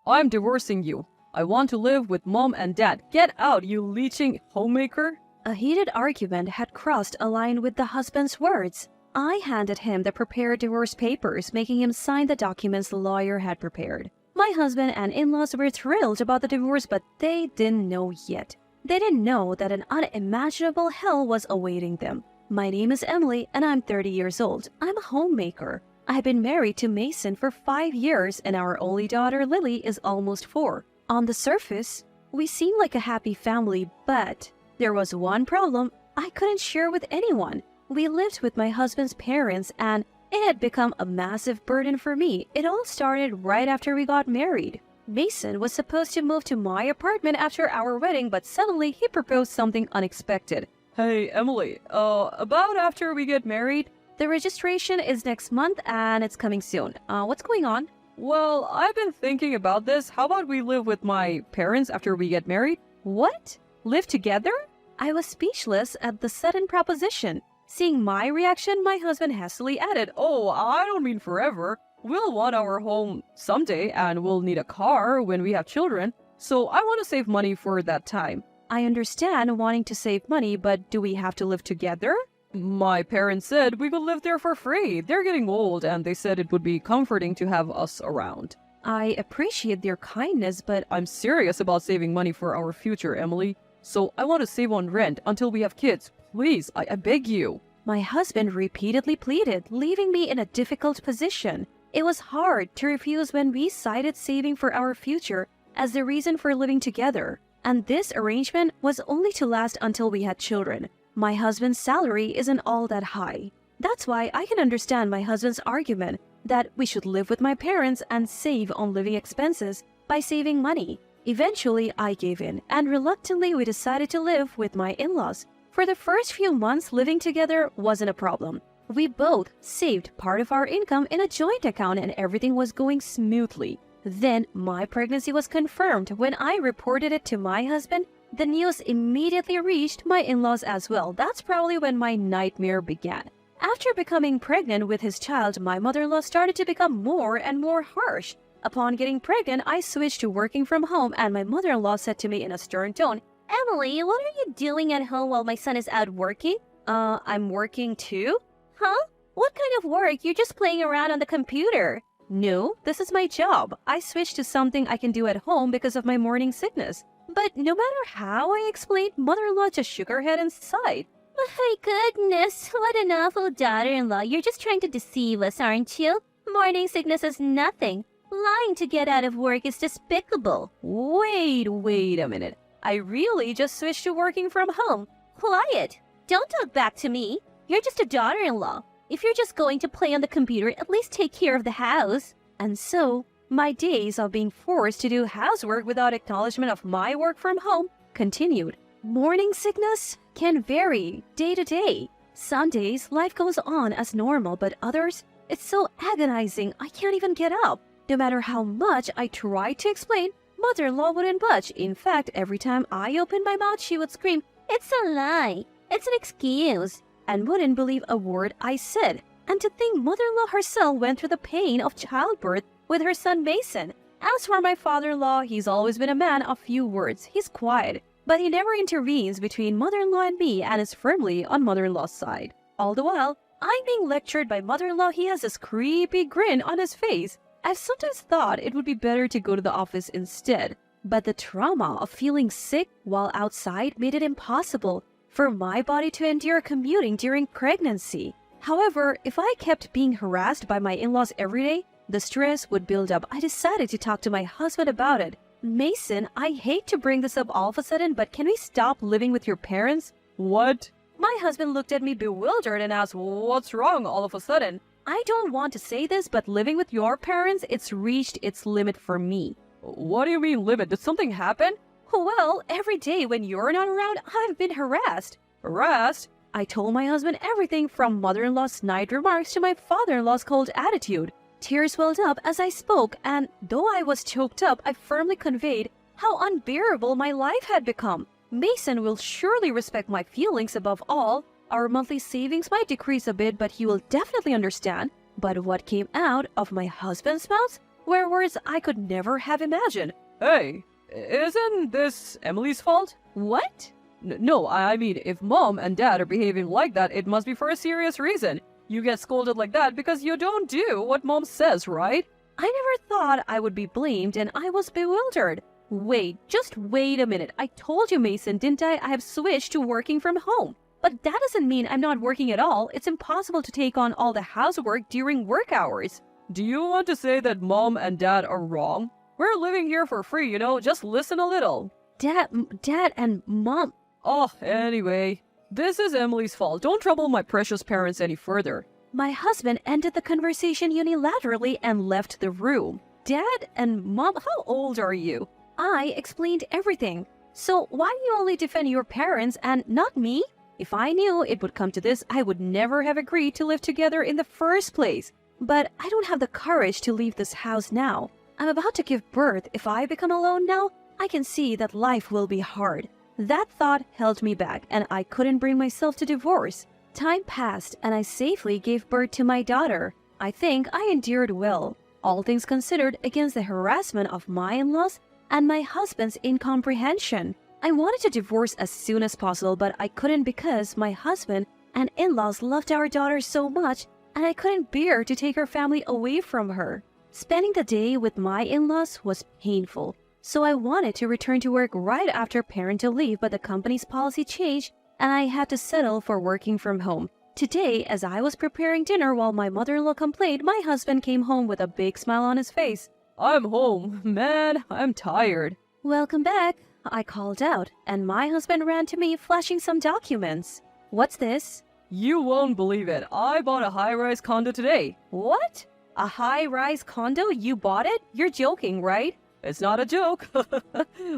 I'm divorcing you. I want to live with mom and dad. Get out, you leeching homemaker. A heated argument had crossed a line with the husband's words. I handed him the prepared divorce papers, making him sign the documents the lawyer had prepared. My husband and in-laws were thrilled about the divorce, but they didn't know yet. They didn't know that an unimaginable hell was awaiting them. My name is Emily, and I'm 30 years old. I'm a homemaker. I've been married to Mason for 5 years, and our only daughter, Lily, is almost 4. On the surface, we seem like a happy family, but there was one problem I couldn't share with anyone. We lived with my husband's parents, and it had become a massive burden for me. It all started right after we got married. Mason was supposed to move to my apartment after our wedding, but suddenly he proposed something unexpected. Hey, Emily, about after we get married? The registration is next month and it's coming soon. What's going on? Well, I've been thinking about this. How about we live with my parents after we get married? What? Live together? I was speechless at the sudden proposition. Seeing my reaction, my husband hastily added, Oh, I don't mean forever. We'll want our home someday and we'll need a car when we have children. So I want to save money for that time. I understand wanting to save money, but do we have to live together? My parents said we could live there for free. They're getting old and they said it would be comforting to have us around. I appreciate their kindness, but I'm serious about saving money for our future, Emily. So I want to save on rent until we have kids. Please, I beg you. My husband repeatedly pleaded, leaving me in a difficult position. It was hard to refuse when we cited saving for our future as the reason for living together. And this arrangement was only to last until we had children. My husband's salary isn't all that high. That's why I can understand my husband's argument that we should live with my parents and save on living expenses by saving money. Eventually, I gave in, and reluctantly we decided to live with my in-laws. For the first few months, living together wasn't a problem. We both saved part of our income in a joint account and everything was going smoothly. Then, my pregnancy was confirmed. When I reported it to my husband, the news immediately reached my in-laws as well. That's probably when my nightmare began. After becoming pregnant with his child, my mother-in-law started to become more and more harsh. Upon getting pregnant, I switched to working from home, and my mother-in-law said to me in a stern tone, Emily, what are you doing at home while my son is out working? I'm working too? Huh? What kind of work? You're just playing around on the computer. No, this is my job. I switched to something I can do at home because of my morning sickness. But no matter how I explained, mother-in-law just shook her head and sighed. My goodness, what an awful daughter-in-law. You're just trying to deceive us, aren't you? Morning sickness is nothing. Lying to get out of work is despicable. Wait a minute. I really just switched to working from home. Quiet. Don't talk back to me. You're just a daughter-in-law. If you're just going to play on the computer, at least take care of the house. And so, my days of being forced to do housework without acknowledgement of my work from home continued. Morning sickness can vary day to day. Some days, life goes on as normal, but others, it's so agonizing I can't even get up. No matter how much I tried to explain, mother-in-law wouldn't budge. In fact, every time I opened my mouth, she would scream, It's a lie. It's an excuse. And wouldn't believe a word I said. And to think mother-in-law herself went through the pain of childbirth with her son Mason. As for my father-in-law, he's always been a man of few words. He's quiet, but he never intervenes between mother-in-law and me and is firmly on mother-in-law's side. All the while, I'm being lectured by mother-in-law. He has this creepy grin on his face. I've sometimes thought it would be better to go to the office instead, but the trauma of feeling sick while outside made it impossible for my body to endure commuting during pregnancy. However, if I kept being harassed by my in-laws every day, the stress would build up. I decided to talk to my husband about it. Mason, I hate to bring this up all of a sudden, but can we stop living with your parents? What? My husband looked at me bewildered and asked, What's wrong all of a sudden? I don't want to say this, but living with your parents, it's reached its limit for me. What do you mean limit? Did something happen? Well, every day when you're not around, I've been harassed. Harassed? I told my husband everything from mother-in-law's snide remarks to my father-in-law's cold attitude. Tears welled up as I spoke, and though I was choked up, I firmly conveyed how unbearable my life had become. Mason will surely respect my feelings above all. Our monthly savings might decrease a bit, but he will definitely understand. But what came out of my husband's mouth were words I could never have imagined. Hey, isn't this Emily's fault? What? No, I mean, if mom and dad are behaving like that, it must be for a serious reason. You get scolded like that because you don't do what mom says, right? I never thought I would be blamed, and I was bewildered. Wait, just wait a minute. I told you, Mason, didn't I? I have switched to working from home. But that doesn't mean I'm not working at all. It's impossible to take on all the housework during work hours. Do you want to say that mom and dad are wrong? We're living here for free, just listen a little. Dad and Mom. Oh, anyway, this is Emily's fault. Don't trouble my precious parents any further. My husband ended the conversation unilaterally and left the room. Dad and Mom, how old are you? I explained everything. So why do you only defend your parents and not me? If I knew it would come to this, I would never have agreed to live together in the first place. But I don't have the courage to leave this house now. I'm about to give birth. If I become alone now, I can see that life will be hard. That thought held me back, and I couldn't bring myself to divorce. Time passed, and I safely gave birth to my daughter. I think I endured well, all things considered, against the harassment of my in-laws and my husband's incomprehension. I wanted to divorce as soon as possible, but I couldn't because my husband and in-laws loved our daughter so much, and I couldn't bear to take her family away from her. Spending the day with my in-laws was painful, so I wanted to return to work right after parental leave, but the company's policy changed, and I had to settle for working from home. Today, as I was preparing dinner while my mother-in-law complained, my husband came home with a big smile on his face. I'm home. Man, I'm tired. Welcome back, I called out, and my husband ran to me flashing some documents. What's this? You won't believe it. I bought a high-rise condo today. What? A high-rise condo? You bought it? You're joking, right? It's not a joke.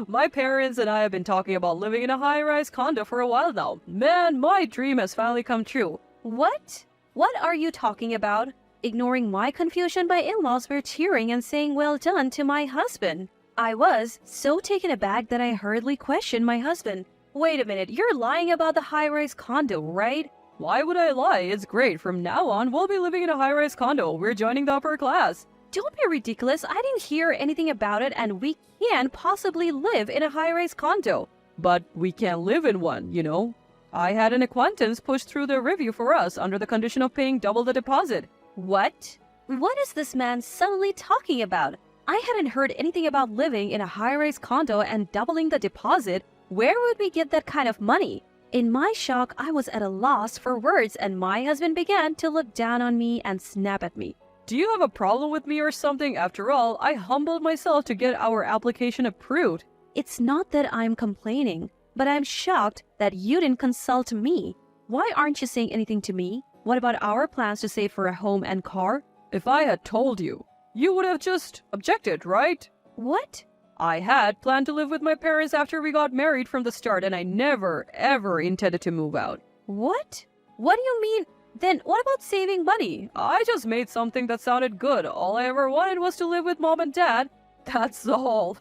My parents and I have been talking about living in a high-rise condo for a while now. Man, my dream has finally come true. What? What are you talking about? Ignoring my confusion, my in-laws were cheering and saying well done to my husband. I was so taken aback that I hurriedly questioned my husband. Wait a minute, you're lying about the high-rise condo, right? Why would I lie? It's great. From now on, we'll be living in a high-rise condo. We're joining the upper class. Don't be ridiculous. I didn't hear anything about it, and we can't possibly live in a high-rise condo. But we can't live in one. I had an acquaintance push through the review for us under the condition of paying double the deposit. What? What is this man suddenly talking about? I hadn't heard anything about living in a high-rise condo and doubling the deposit. Where would we get that kind of money? In my shock, I was at a loss for words, and my husband began to look down on me and snap at me. Do you have a problem with me or something? After all, I humbled myself to get our application approved. It's not that I'm complaining, but I'm shocked that you didn't consult me. Why aren't you saying anything to me? What about our plans to save for a home and car? If I had told you, you would have just objected, right? What? I had planned to live with my parents after we got married from the start, and I never, ever intended to move out. What? What do you mean? Then what about saving money? I just made something that sounded good. All I ever wanted was to live with mom and dad. That's all.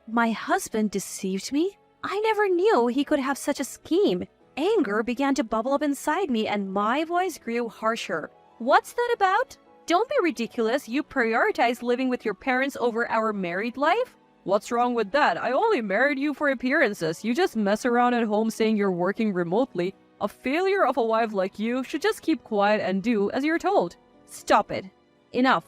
My husband deceived me? I never knew he could have such a scheme. Anger began to bubble up inside me, and my voice grew harsher. What's that about? Don't be ridiculous. You prioritize living with your parents over our married life? What's wrong with that? I only married you for appearances. You just mess around at home saying you're working remotely. A failure of a wife like you should just keep quiet and do as you're told. Stop it. Enough.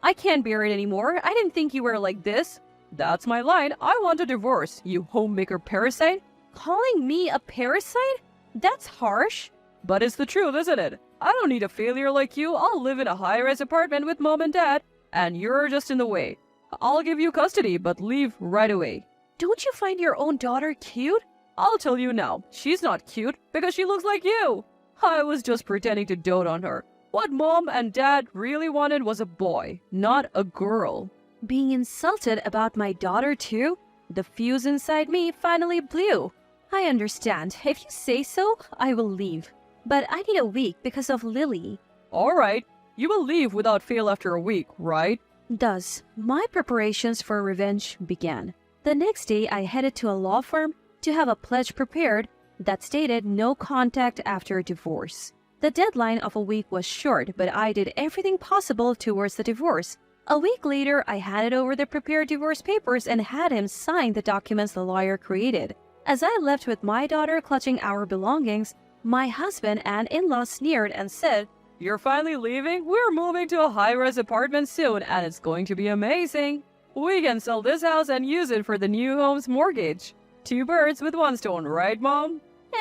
I can't bear it anymore. I didn't think you were like this. That's my line. I want a divorce, you homemaker parasite. Calling me a parasite? That's harsh. But it's the truth, isn't it? I don't need a failure like you. I'll live in a high-rise apartment with mom and dad, and you're just in the way. I'll give you custody, but leave right away. Don't you find your own daughter cute? I'll tell you now, she's not cute because she looks like you. I was just pretending to dote on her. What mom and dad really wanted was a boy, not a girl. Being insulted about my daughter too? The fuse inside me finally blew. I understand. If you say so, I will leave. But I need a week because of Lily. All right, you will leave without fail after a week, right? Thus, my preparations for revenge began. The next day, I headed to a law firm to have a pledge prepared that stated no contact after a divorce. The deadline of a week was short, but I did everything possible towards the divorce. A week later, I handed over the prepared divorce papers and had him sign the documents the lawyer created. As I left with my daughter clutching our belongings, my husband and in-laws sneered and said, "You're finally leaving? We're moving to a high-rise apartment soon, and it's going to be amazing. We can sell this house and use it for the new home's mortgage. 2 birds with 1 stone, right, Mom?"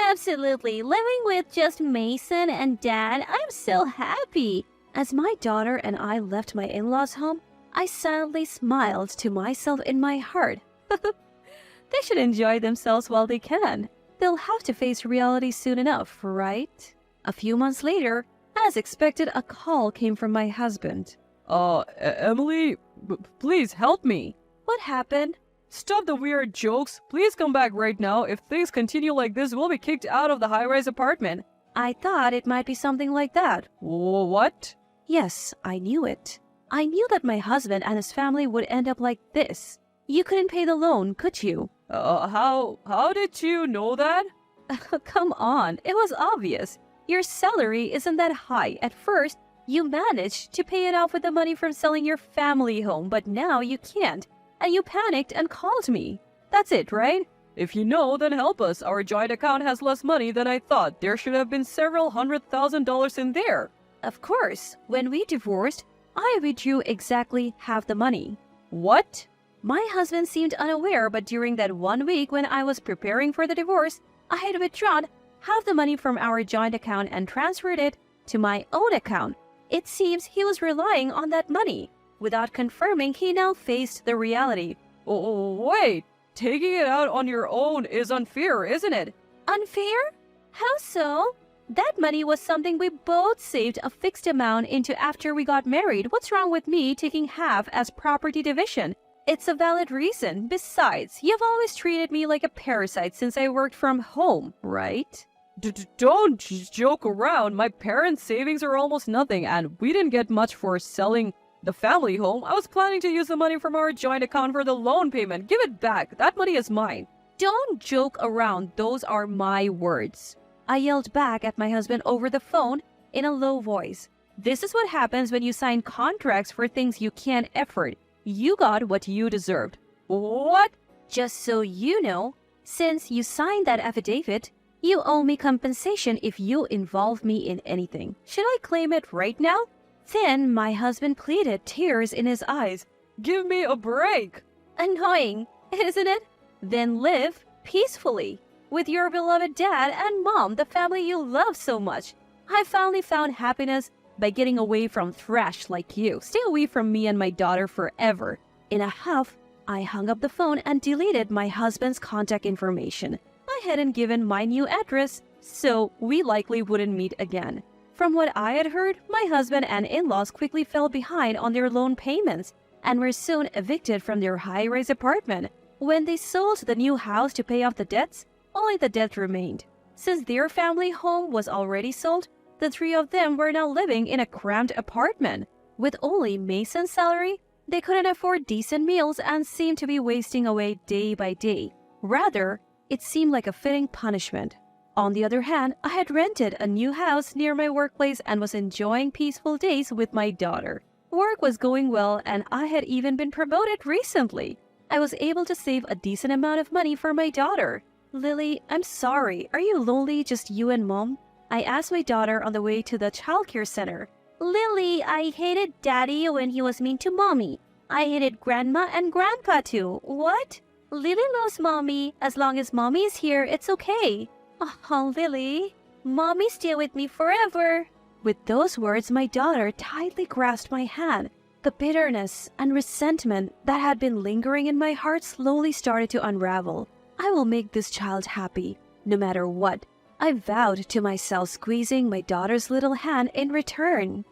Absolutely. Living with just Mason and Dad, I'm so happy. As my daughter and I left my in-laws' home, I silently smiled to myself in my heart. They should enjoy themselves while they can. They'll have to face reality soon enough, right? A few months later, as expected, a call came from my husband. Emily, please help me. What happened? Stop the weird jokes. Please come back right now. If things continue like this, we'll be kicked out of the high-rise apartment. I thought it might be something like that. What? Yes, I knew it. I knew that my husband and his family would end up like this. You couldn't pay the loan, could you? How did you know that? Come on, it was obvious. Your salary isn't that high. At first, you managed to pay it off with the money from selling your family home, but now you can't. And you panicked and called me. That's it, right? If you know, then help us. Our joint account has less money than I thought. There should have been several $100,000 in there. Of course, when we divorced, I withdrew exactly half the money. What? My husband seemed unaware, but during that 1 week when I was preparing for the divorce, I had withdrawn half the money from our joint account and transferred it to my own account. It seems he was relying on that money. Without confirming, he now faced the reality. Oh, wait. Taking it out on your own is unfair, isn't it? Unfair? How so? That money was something we both saved a fixed amount into after we got married. What's wrong with me taking half as property division? It's a valid reason. Besides, you've always treated me like a parasite since I worked from home, right? Don't joke around. My parents' savings are almost nothing, and we didn't get much for selling the family home. I was planning to use the money from our joint account for the loan payment. Give it back. That money is mine. Don't joke around. Those are my words. I yelled back at my husband over the phone in a low voice. This is what happens when you sign contracts for things you can't afford. You got what you deserved. What? Just so you know, since you signed that affidavit, you owe me compensation if you involve me in anything. Should I claim it right now? Then my husband pleaded, tears in his eyes. Give me a break. Annoying, isn't it? Then live peacefully with your beloved dad and mom, the family you love so much. I finally found happiness by getting away from trash like you. Stay away from me and my daughter forever. In a huff, I hung up the phone and deleted my husband's contact information. I hadn't given my new address, so we likely wouldn't meet again. From what I had heard, my husband and in-laws quickly fell behind on their loan payments and were soon evicted from their high-rise apartment. When they sold the new house to pay off the debts, only the debt remained. Since their family home was already sold, the 3 of them were now living in a cramped apartment. With only Mason's salary, they couldn't afford decent meals and seemed to be wasting away day by day. Rather, it seemed like a fitting punishment. On the other hand, I had rented a new house near my workplace and was enjoying peaceful days with my daughter. Work was going well and I had even been promoted recently. I was able to save a decent amount of money for my daughter. Lily, I'm sorry. Are you lonely, just you and mom? I asked my daughter on the way to the childcare center. Lily, I hated Daddy when he was mean to Mommy. I hated Grandma and Grandpa too. What? Lily loves Mommy. As long as Mommy is here, it's okay. Oh, Lily, Mommy stay with me forever. With those words, my daughter tightly grasped my hand. The bitterness and resentment that had been lingering in my heart slowly started to unravel. I will make this child happy, no matter what. I vowed to myself, squeezing my daughter's little hand in return.